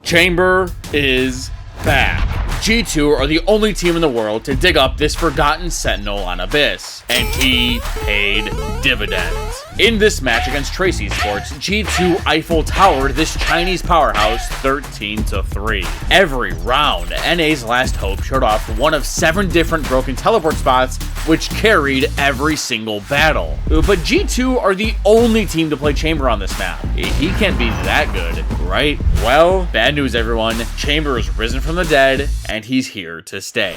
Chamber is back. G2 are the only team in the world to dig up this forgotten sentinel on Abyss, and he paid dividends. In this match against Trace Esports, G2 Eiffel Towered this Chinese powerhouse 13-3. Every round, NA's Last Hope showed off one of 7 different broken teleport spots, which carried every single battle. But G2 are the only team to play Chamber on this map. He can't be that good, right? Well, bad news everyone, Chamber is risen from the dead, and he's here to stay.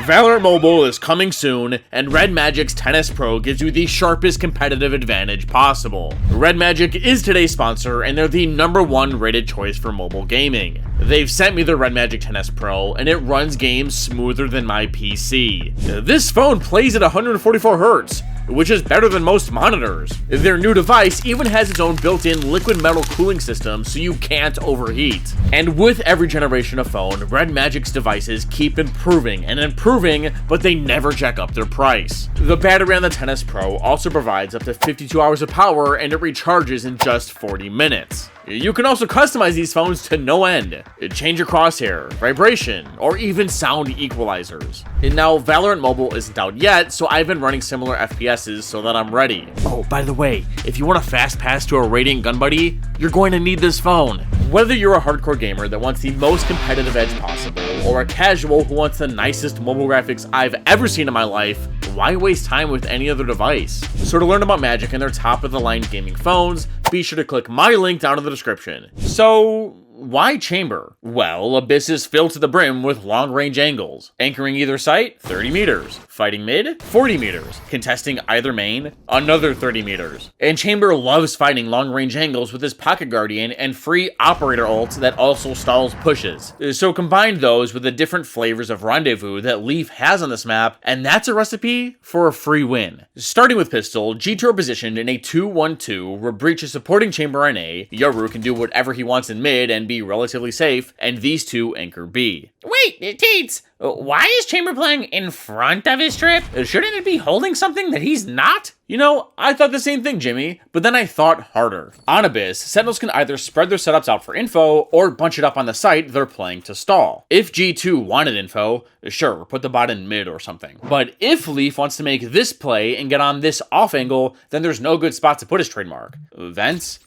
Valorant Mobile is coming soon, and Red Magic's 10S Pro gives you the sharpest competitive advantage possible. Red Magic is today's sponsor, and they're the #1 rated choice for mobile gaming. They've sent me the Red Magic 10S Pro, and it runs games smoother than my PC. This phone plays at 144 Hz, which is better than most monitors. Their new device even has its own built-in liquid metal cooling system so you can't overheat. And with every generation of phone, Red Magic's devices keep improving and improving, but they never jack up their price. The battery on the 10S Pro also provides up to 52 hours of power, and it recharges in just 40 minutes. You can also customize these phones to no end. Change your crosshair, vibration, or even sound equalizers. And now Valorant Mobile isn't out yet, so I've been running similar FPSs so that I'm ready. Oh, by the way, if you want a fast pass to a Radiant Gun Buddy, you're going to need this phone. Whether you're a hardcore gamer that wants the most competitive edge possible, or a casual who wants the nicest mobile graphics I've ever seen in my life, why waste time with any other device? So to learn about Magic and their top-of-the-line gaming phones, be sure to click my link down in the description. So, why Chamber? Well, Abyss is filled to the brim with long-range angles. Anchoring either site, 30 meters. Fighting mid, 40 meters. Contesting either main, another 30 meters. And Chamber loves fighting long-range angles with his Pocket Guardian and free Operator ult that also stalls pushes. So combine those with the different flavors of Rendezvous that Leaf has on this map, and that's a recipe for a free win. Starting with Pistol, G2 are positioned in a 2-1-2 where Breach is supporting Chamber on A, Yoru can do whatever he wants in mid and be relatively safe, and these two anchor B. Wait, Teets, why is Chamber playing in front of his trip? Shouldn't it be holding something that he's not? You know, I thought the same thing, Jimmy, but then I thought harder. On Abyss, Sentinels can either spread their setups out for info, or bunch it up on the site they're playing to stall. If G2 wanted info, sure, put the bot in mid or something. But if Leaf wants to make this play and get on this off angle, then there's no good spot to put his trademark. Vents?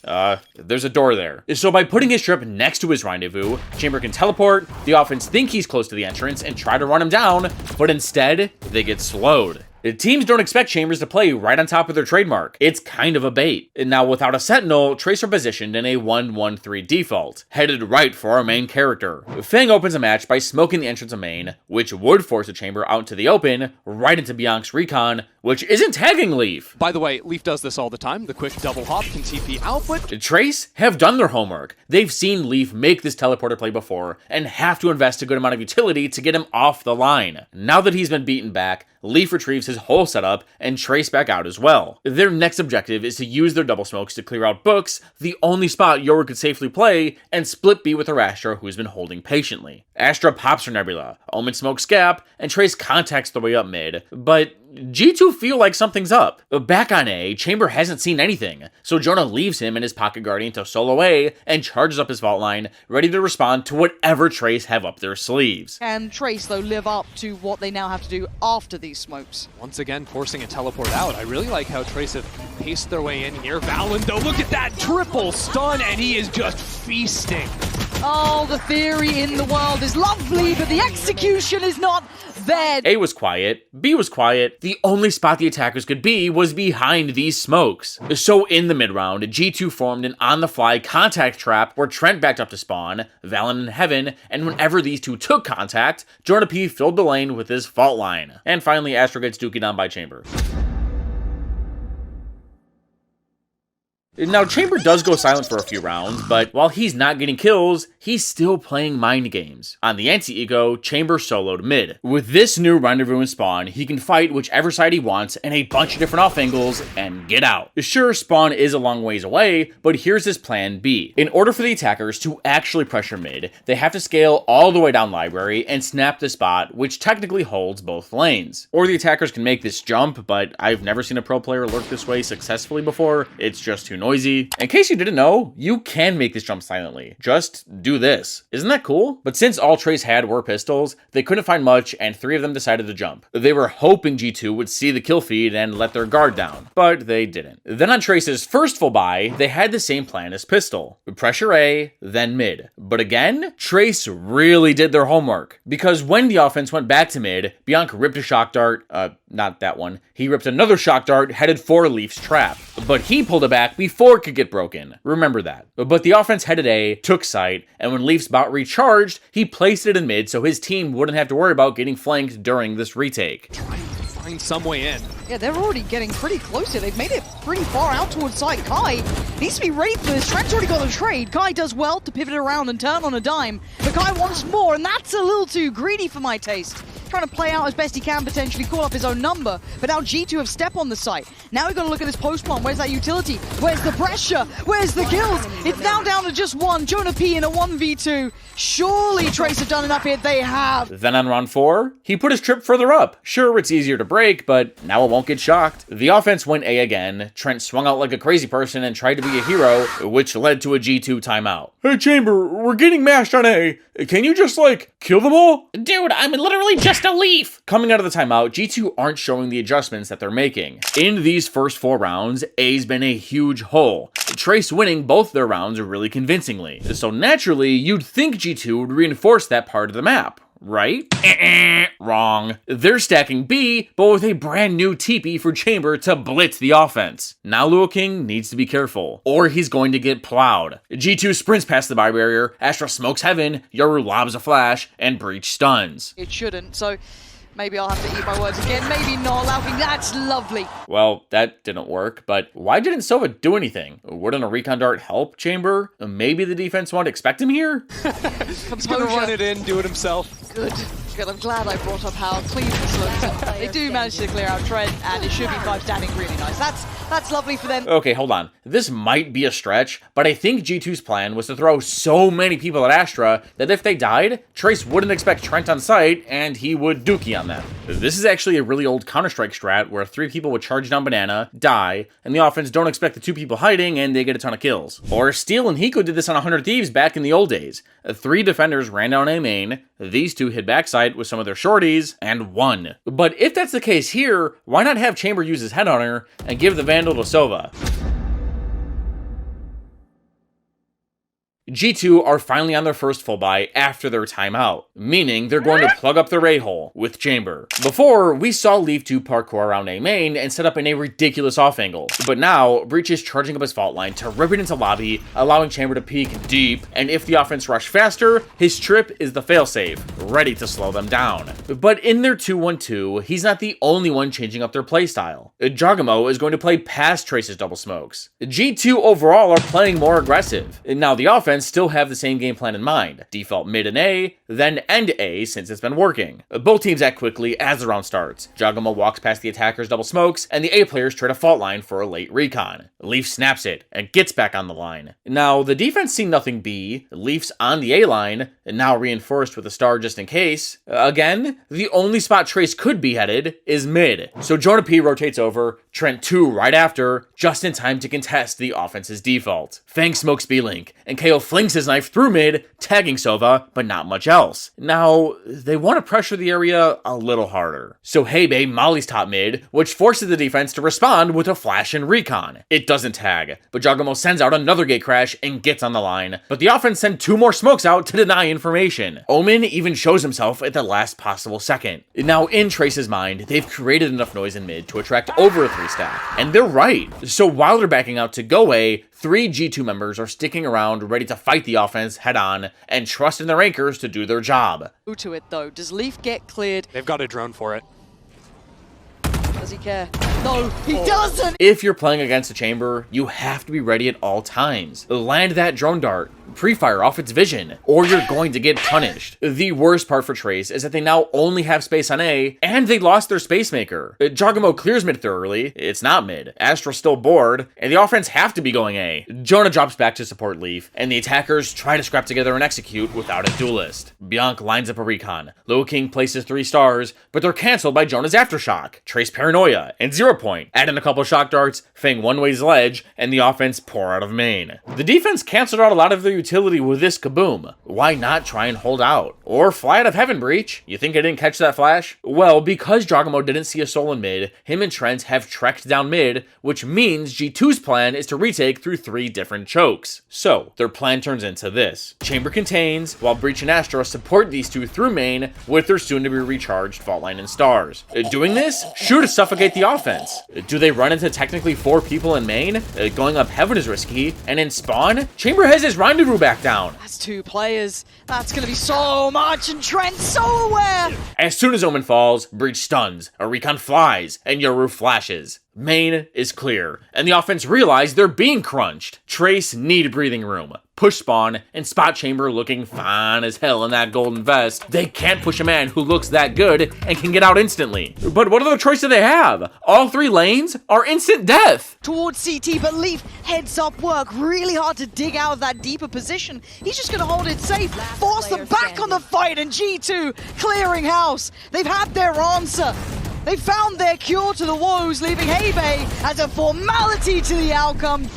There's a door there. So by putting his trip next to his Rendezvous, Chamber can teleport, the offense think he's close to the entrance and try to run him down, but instead, they get slowed. Teams don't expect Chambers to play right on top of their trademark. It's kind of a bait. And now without a Sentinel, Tracer positioned in a 1-1-3 default, headed right for our main character. Fang opens a match by smoking the entrance of main, which would force a Chamber out into the open, right into Bianca's recon, which isn't tagging Leaf. By the way, Leaf does this all the time. The quick double hop can TP out, but Trace have done their homework. They've seen Leaf make this teleporter play before, and have to invest a good amount of utility to get him off the line. Now that he's been beaten back, Leaf retrieves his whole setup and Trace back out as well. Their next objective is to use their double smokes to clear out Books, the only spot Yoru could safely play, and split B with her Astra, who's been holding patiently. Astra pops her Nebula, Omen smokes Gap, and Trace contacts the way up mid, but G2 feel like something's up. Back on A, Chamber hasn't seen anything, so Jonah leaves him and his Pocket Guardian to solo A and charges up his vault line, ready to respond to whatever Trace have up their sleeves. Can Trace, though, live up to what they now have to do after these smokes? once again forcing a teleport out. I really like how Trace have paced their way in here. Valen, though, look at that triple stun, and he is just feasting. Oh, the theory in the world is lovely, but the execution is not there. A was quiet, B was quiet. The only spot the attackers could be was behind these smokes. So in the mid-round, G2 formed an on-the-fly contact trap where Trent backed up to spawn, Valen in heaven, and whenever these two took contact, Jordan P filled the lane with his fault line. And finally, Astro gets dookie down by Chamber. Now, Chamber does go silent for a few rounds, but while he's not getting kills, he's still playing mind games. On the anti-eco, Chamber soloed mid. With this new rendezvous and spawn, he can fight whichever side he wants in a bunch of different off angles and get out. Sure, spawn is a long ways away, but here's his plan B. In order for the attackers to actually pressure mid, they have to scale all the way down library and snap the spot, which technically holds both lanes. Or the attackers can make this jump, but I've never seen a pro player lurk this way successfully before. It's just too noisy. In case you didn't know, you can make this jump silently. Just do this. Isn't that cool? But since all Trace had were pistols, they couldn't find much and 3 of them decided to jump. They were hoping G2 would see the kill feed and let their guard down, but they didn't. Then on Trace's first full buy, they had the same plan as pistol. Pressure A, then mid. But again, Trace really did their homework, because when the offense went back to mid, Bianca ripped a shock dart, not that one. He ripped another shock dart headed for Leaf's trap, but he pulled it back before it could get broken. Remember that. But the offense headed A, took sight, and when Leaf's bot recharged, he placed it in mid so his team wouldn't have to worry about getting flanked during this retake. Trying to find some way in. Yeah, they're already getting pretty close here. They've made it pretty far out towards side. Kai needs to be ready for this. Trent's already got a trade. Kai does well to pivot around and turn on a dime, but Kai wants more, and that's a little too greedy for my taste. Trying to play out as best he can, potentially call up his own number, but now G2 have step on the site. Now we've got to look at this post plant. Where's that utility? Where's the pressure? Where's the kills? It's now down to just one. Jonah P in a 1v2. Surely Trace have done enough here. They have. Then on round 4, he put his trip further up. Sure, it's easier to break, but now it won't get shocked. The offense went A again. Trent swung out like a crazy person and tried to be a hero, which led to a G2 timeout. Hey Chamber, we're getting mashed on A. Can you just, kill them all? Dude, I'm literally just a leaf. Coming out of the timeout, G2 aren't showing the adjustments that they're making. In these first 4 rounds, A's been a huge hole. Trace winning both their rounds really convincingly. So naturally, you'd think G2 would reinforce that part of the map, right? Wrong. They're stacking B, but with a brand new TP for Chamber to blitz the offense. Now Luo King needs to be careful, or he's going to get plowed. G2 sprints past the buy barrier, Astra smokes heaven, Yoru lobs a flash, and Breach stuns. It shouldn't, so maybe I'll have to eat my words again. Maybe not. Laughing, that's lovely. Well, that didn't work, but why didn't Sova do anything? Wouldn't a recon dart help Chamber? Maybe the defense won't expect him here? He's gonna run it in, do it himself. Good. I'm glad I brought up how clean this looks. They do manage to clear out Trent, and it should be 5 standing really nice. That's lovely for them. Okay, hold on. This might be a stretch, but I think G2's plan was to throw so many people at Astra that if they died, Trace wouldn't expect Trent on site, and he would dookie on them. This is actually a really old Counter-Strike strat where 3 people would charge down Banana, die, and the offense don't expect the 2 people hiding, and they get a ton of kills. Or Steel and Hiko did this on 100 Thieves back in the old days. 3 defenders ran down A main, these 2 hit backside with some of their shorties, and won. But if that's the case here, why not have Chamber use his Headhunter and give the Vandal to Sova? G2 are finally on their first full buy after their timeout, meaning they're going to plug up their A-hole with Chamber. Before, we saw Leaf 2 parkour around A main and set up in a ridiculous off angle, but now Breach is charging up his fault line to rip it into lobby, allowing Chamber to peek deep, and if the offense rush faster, his trip is the failsafe, ready to slow them down. But in their 2-1-2, he's not the only one changing up their playstyle. Jagamo is going to play past Trace's double smokes. G2 overall are playing more aggressive. Now the offense still have the same game plan in mind. Default mid and A, then end A since it's been working. Both teams act quickly as the round starts. Jagamo walks past the attacker's double smokes, and the A players try to fault line for a late recon. Leaf snaps it and gets back on the line. Now, the defense see nothing B, Leaf's on the A line, and now reinforced with a star just in case. Again, the only spot Trace could be headed is mid. So Jonah P rotates over, Trent 2 right after, just in time to contest the offense's default. Fang smokes B-Link, and KO flings his knife through mid, tagging Sova, but not much else. Now, they want to pressure the area a little harder. So Heibei mollies top mid, which forces the defense to respond with a flash and recon. It doesn't tag, but Jagamo sends out another gate crash and gets on the line, but the offense sent 2 more smokes out to deny information. Omen even shows himself at the last possible second. Now, in Trace's mind, they've created enough noise in mid to attract over a 3-stack, and they're right. So while they're backing out to go A, 3 G2 members are sticking around ready to fight the offense head on and trust in their anchors to do their job. To it though, does Leaf get cleared? They've got a drone for it. Does he care? No, he doesn't! If you're playing against a chamber, you have to be ready at all times. Land that drone dart, pre-fire off its vision, or you're going to get punished. The worst part for Trace is that they now only have space on A, and they lost their space maker. Jogamo clears mid thoroughly, it's not mid, Astra's still bored, and the offense have to be going A. Jonah drops back to support Leaf, and the attackers try to scrap together and execute without a duelist. Bianc lines up a recon, Low King places 3 stars, but they're cancelled by Jonah's Aftershock, Trace Paranoia, and 0 Point. Add in a couple shock darts, Fang one-ways ledge, and the offense pour out of main. The defense cancelled out a lot of their utility with this kaboom. Why not try and hold out? Or fly out of heaven, Breach? You think I didn't catch that flash? Well, because Jogamo didn't see a soul in mid, him and Trent have trekked down mid, which means G2's plan is to retake through 3 different chokes. So, their plan turns into this. Chamber contains, while Breach and Astra support these 2 through main with their soon-to-be recharged fault line and stars. Doing this? Sure to suffocate the offense. Do they run into technically 4 people in main? Going up heaven is risky, and in spawn, Chamber has his rendezvous back down. That's 2 players. That's gonna be so much, and Trent's so aware! As soon as Omen falls, Breach stuns, a recon flies, and Yoru flashes. Main is clear, and the offense realize they're being crunched. Trace need breathing room, push spawn, and spot Chamber looking fine as hell in that golden vest. They can't push a man who looks that good and can get out instantly. But what other choice do they have? All 3 lanes are instant death. Towards CT, but Leaf heads up work. Really hard to dig out of that deeper position. He's just gonna hold it safe, force them back on the fight, and G2 clearing house. They've had their answer. They found their cure to the woes, leaving Hebei as a formality to the outcome.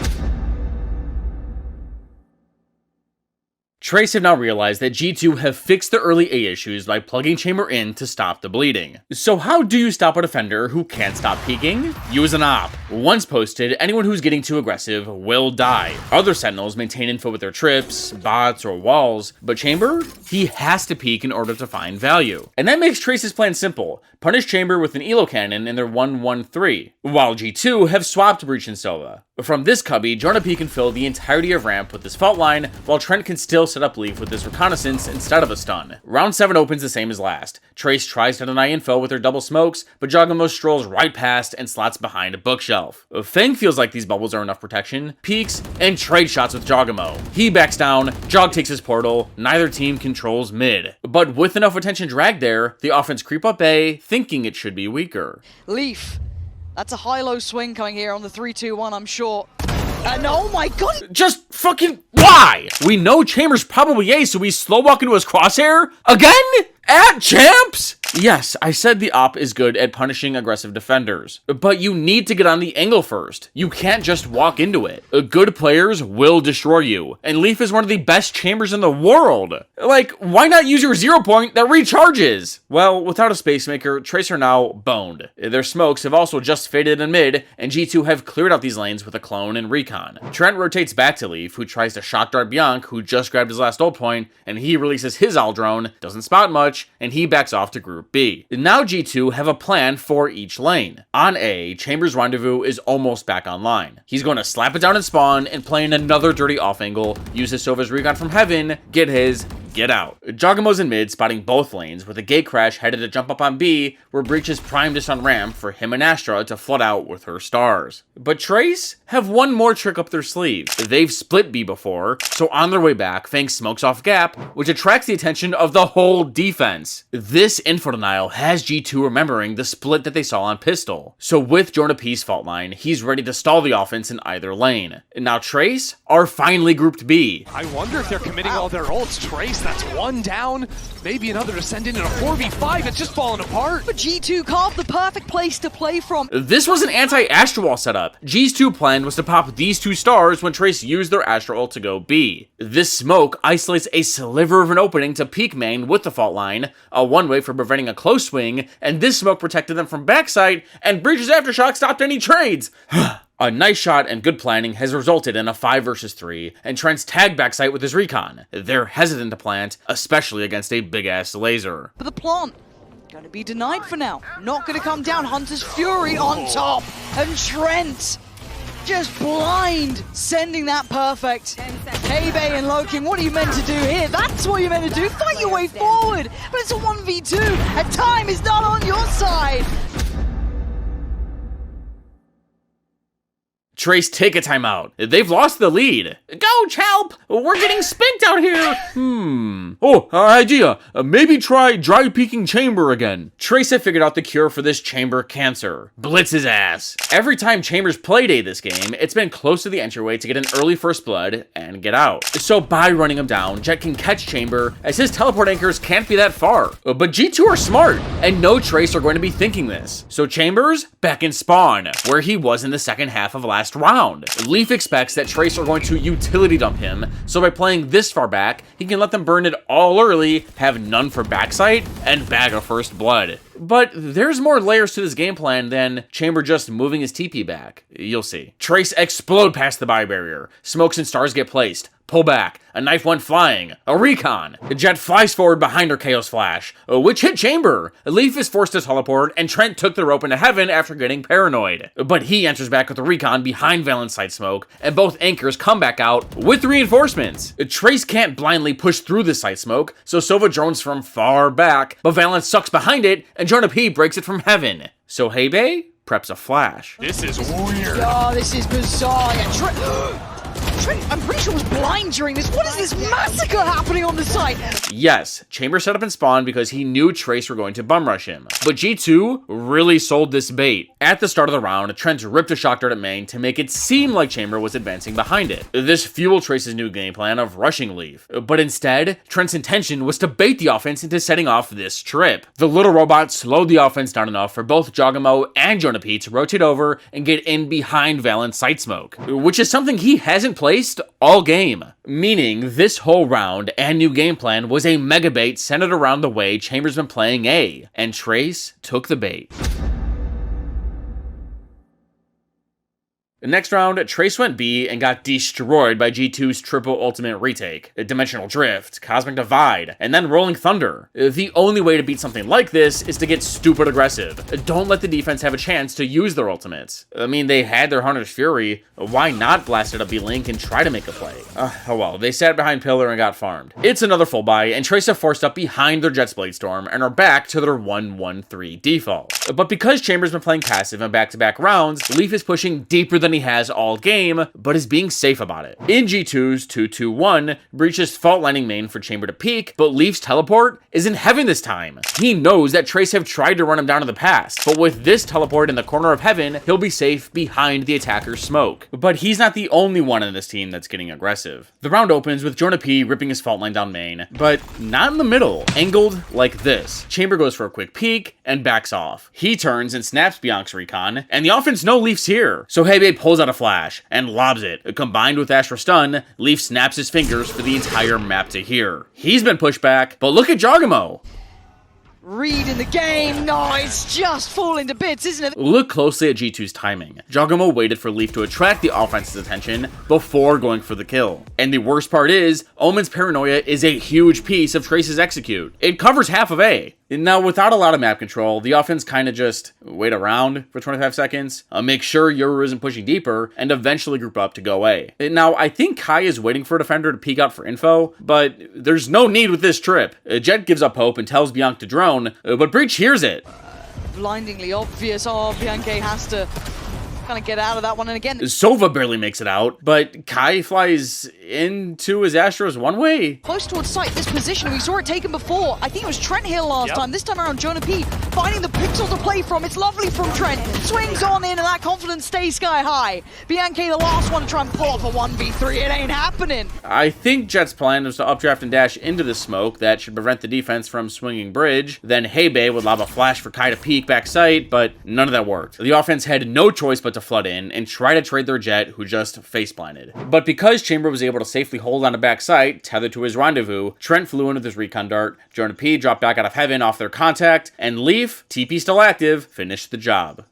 Trace have now realized that G2 have fixed the early A issues by plugging Chamber in to stop the bleeding. So how do you stop a defender who can't stop peeking? Use an op. Once posted, anyone who's getting too aggressive will die. Other sentinels maintain info with their trips, bots, or walls, but Chamber? He has to peek in order to find value. And that makes Trace's plan simple. Punish Chamber with an Elo cannon in their 1-1-3, while G2 have swapped Breach and Sova. From this cubby, Jonah P can fill the entirety of ramp with his fault line, while Trent can still set up Leaf with his reconnaissance instead of a stun. Round 7 opens the same as last. Trace tries to deny info with her double smokes, but Jogamo strolls right past and slots behind a bookshelf. Fang feels like these bubbles are enough protection, peeks, and trade shots with Jogamo. He backs down, Jog takes his portal, neither team controls mid. But with enough attention dragged there, the offense creep up A, thinking it should be weaker. Leaf. That's a high-low swing coming here on the 3-2-1, I'm sure. And oh my god! Just fucking why? We know Chamber's probably A, so we slow walk into his crosshair? Again? At champs? Yes, I said the op is good at punishing aggressive defenders, but you need to get on the angle first. You can't just walk into it. Good players will destroy you, and Leaf is one of the best chambers in the world. Like, why not use your 0 point that recharges? Well, without a space maker, Trace are now boned. Their smokes have also just faded in mid, and G2 have cleared out these lanes with a clone and recon. Trent rotates back to Leaf, who tries to shock dart Bianc, who just grabbed his last ult point, and he releases his all drone, doesn't spot much, and he backs off to group B. Now G2 have a plan for each lane. On A, Chamber's rendezvous is almost back online. He's going to slap it down and spawn and play in another dirty off angle, use his Sova's recon from heaven, get his, get out. Jogamo's in mid, spotting both lanes, with a gate crash headed to jump up on B, where Breach is primed us on ramp for him and Astra to flood out with her stars. But Trace have one more trick up their sleeve. They've split B before, so on their way back, Fang smokes off gap, which attracts the attention of the whole defense. This info denial has G2 remembering the split that they saw on Pistol. So with Jonah P's fault line, he's ready to stall the offense in either lane. Now Trace are finally grouped B. I wonder if they're committing all their ults. Trace, that's 1 down. Maybe another to send in a 4v5. It's just falling apart. But G2 carved the perfect place to play from. This was an anti-Astra wall setup. G's 2 plan was to pop these 2 stars when Trace used their Astra ult to go B. This smoke isolates a sliver of an opening to peek main with the fault line, a one-way for preventing a close swing, and this smoke protected them from backside, and Breach's Aftershock stopped any trades. A nice shot and good planning has resulted in a 5 versus 3, and Trent's tagged backside with his recon. They're hesitant to plant, especially against a big-ass laser. But the plant, gonna be denied for now. Not gonna come down. Hunter's Fury on top, and Trent just blind, sending that perfect. Hebei and Low King, what are you meant to do here? That's what you're meant to do. Fight your way forward. But it's a 1v2, and time is not on your side. Trace, take a timeout. They've lost the lead. Go, Chalp! We're getting spinked out here! Oh, idea. Maybe try dry peeking Chamber again. Trace had figured out the cure for this Chamber cancer. Blitz his ass. Every time Chamber's playday this game, it's been close to the entryway to get an early first blood and get out. So by running him down, Jet can catch Chamber, as his teleport anchors can't be that far. But G2 are smart, and no Trace are going to be thinking this. So Chamber's back in spawn, where he was in the second half of last round. Leaf expects that Trace are going to utility dump him, so by playing this far back, he can let them burn it all early, have none for backside, and bag a first blood. But there's more layers to this game plan than Chamber just moving his TP back. You'll see. Trace explode past the buy barrier. Smokes and stars get placed. Pull back. A knife went flying. A recon. Jet flies forward behind her Chaos Flash, which hit Chamber. Leaf is forced to teleport, and Trent took the rope into heaven after getting paranoid. But he enters back with a recon behind Valen's side smoke, and both anchors come back out with reinforcements. Trace can't blindly push through the side smoke, so Sova drones from far back, but Valen sucks behind it, and Jonah P breaks it from heaven. So Hebe preps a flash. This is weird. Oh, this is bizarre. Yeah, Trent, I'm pretty sure was blind during this. What is this massacre happening on the site? Yes, Chamber set up and spawned because he knew Trace were going to bum rush him. But G2 really sold this bait. At the start of the round, Trent ripped a shock dart at main to make it seem like Chamber was advancing behind it. This fueled Trace's new game plan of rushing Leaf. But instead, Trent's intention was to bait the offense into setting off this trip. The little robot slowed the offense down enough for both Jogamo and Jonah P to rotate over and get in behind Valen's sight smoke, which is something he hasn't placed all game. Meaning, this whole round and new game plan was a mega bait centered around the way Chamber's been playing A, and Trace took the bait. The next round, Trace went B and got destroyed by G2's triple ultimate retake, Dimensional Drift, Cosmic Divide, and then Rolling Thunder. The only way to beat something like this is to get stupid aggressive. Don't let the defense have a chance to use their ultimates. I mean, they had their Hunter's Fury, why not blast it up B-Link and try to make a play? Oh well, they sat behind Pillar and got farmed. It's another full buy, and Trace have forced up behind their Jet's Blade Storm and are back to their 1-1-3 default. But because Chamber's been playing passive in back-to-back rounds, Leaf is pushing deeper than he has all game, but is being safe about it. In G2's 2-2-1, breaches fault lining main for Chamber to peek, but Leaf's teleport is in heaven this time. He knows that Trace have tried to run him down in the past, but with this teleport in the corner of heaven, he'll be safe behind the attacker's smoke. But he's not the only one in this team that's getting aggressive. The round opens with Jonah P ripping his fault line down main, but not in the middle, angled like this. Chamber goes for a quick peek and backs off. He turns and snaps Bianca's recon, and the offense know Leaf's here. So Hebe pulls out a flash and lobs it. Combined with Astra Stun, Leaf snaps his fingers for the entire map to hear. He's been pushed back, but look at Jogamo. Read in the game. No, it's just falling to bits, isn't it? Look closely at G2's timing. Jogamo waited for Leaf to attract the offense's attention before going for the kill. And the worst part is, Omen's paranoia is a huge piece of Trace's execute. It covers half of A. Now, without a lot of map control, the offense kind of just wait around for 25 seconds, make sure Yoru isn't pushing deeper, and eventually group up to go A. Now, I think Kai is waiting for a defender to peek out for info, but there's no need with this trip. Jet gives up hope and tells Bianca to drone, but Breach hears it. Blindingly obvious. Oh, Bianca has to kind of get out of that one, and again, Sova barely makes it out, but Kai flies into his Astros one way. close towards sight. This position, we saw it taken before. I think it was Trent here last time. This time around, Jonah P finding the pixel to play from. It's lovely from Trent. Swings on in, and that confidence stays sky high. Bianca, the last one to try and pull off a 1v3. It ain't happening. I think Jet's plan was to updraft and dash into the smoke that should prevent the defense from swinging bridge. Then Hebe would lob a flash for Kai to peek back sight, but none of that worked. The offense had no choice but to flood in and try to trade their Jet, who just face blinded. But because Chamber was able to safely hold on to back sight, tethered to his rendezvous, Trent flew in with his recon dart, Jonah P dropped back out of heaven off their contact, and Leaf, TP still active, finished the job.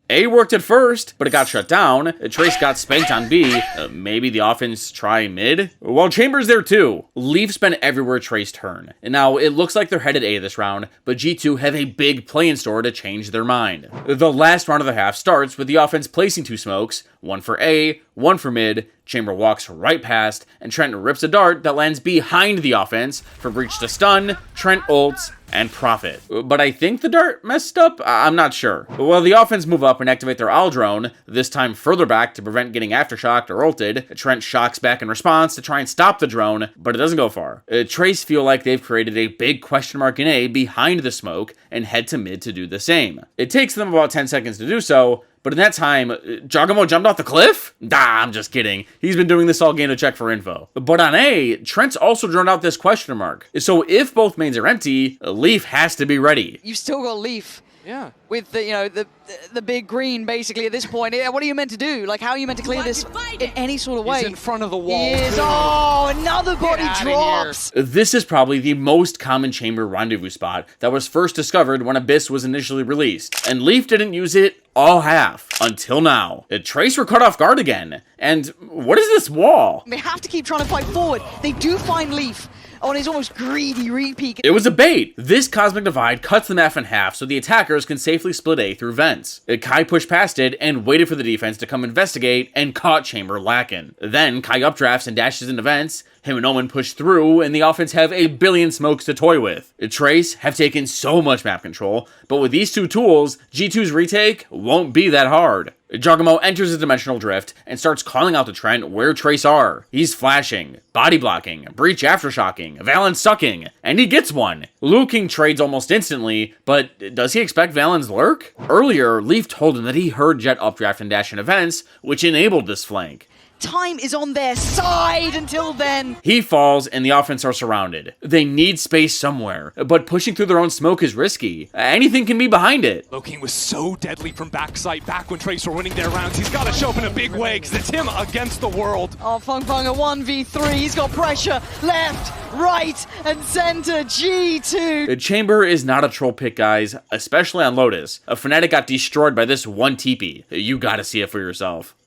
A worked at first, but it got shut down. Trace got spanked on B. Maybe the offense try mid? Well, Chamber's there too. Leaf's been everywhere Trace turn. And now it looks like they're headed A this round, but G2 have a big play in store to change their mind. The last round of the half starts with the offense placing two smokes, one for A, one for mid. Chamber walks right past, and Trent rips a dart that lands behind the offense for Breach to stun. Trent ults, and profit. But I think the dart messed up? I'm not sure. Well, the offense move up and activate their owl drone, this time further back to prevent getting aftershocked or ulted. Trent shocks back in response to try and stop the drone, but it doesn't go far. Trace feel like they've created a big question mark in A behind the smoke and head to mid to do the same. It takes them about 10 seconds to do so, but in that time, Jogamo jumped off the cliff? I'm just kidding. He's been doing this all game to check for info. But on A, Trent's also droned out this question mark. So if both mains are empty, Leaf has to be ready. You've still got Leaf. Yeah. With the big green, basically, at this point. Yeah, what are you meant to do? Like, how are you meant to clear this in any sort of way? He's in front of the wall. He is. Oh, another body drops. This is probably the most common chamber rendezvous spot that was first discovered when Abyss was initially released, and Leaf didn't use it all half, until now. Trace were caught off guard again, and what is this wall? They have to keep trying to fight forward. They do find Leaf on his almost greedy re-peek. It was a bait. This cosmic divide cuts the map in half so the attackers can safely split A through vents. Kai pushed past it and waited for the defense to come investigate and caught Chamber lacking. Then Kai updrafts and dashes into vents. Him and Omen push through, and the offense have a billion smokes to toy with. Trace have taken so much map control, but with these two tools, G2's retake won't be that hard. Jogamo enters a dimensional drift and starts calling out to Trent where Trace are. He's flashing, body blocking, breach aftershocking, Valen sucking, and he gets one. Liu King trades almost instantly, but does he expect Valen's lurk? Earlier, Leaf told him that he heard Jet updraft and dash in events, which enabled this flank. Time is on their side until then. He falls and the offense are surrounded. They need space somewhere, but pushing through their own smoke is risky. Anything can be behind it. Liu King was so deadly from backside back when Trace were winning their rounds. He's got to show up in a big way because it's him against the world. Oh, Feng Feng a 1v3. He's got pressure left, right, and center. G2. Chamber is not a troll pick, guys, especially on Lotus. A Fnatic got destroyed by this one TP. You gotta see it for yourself.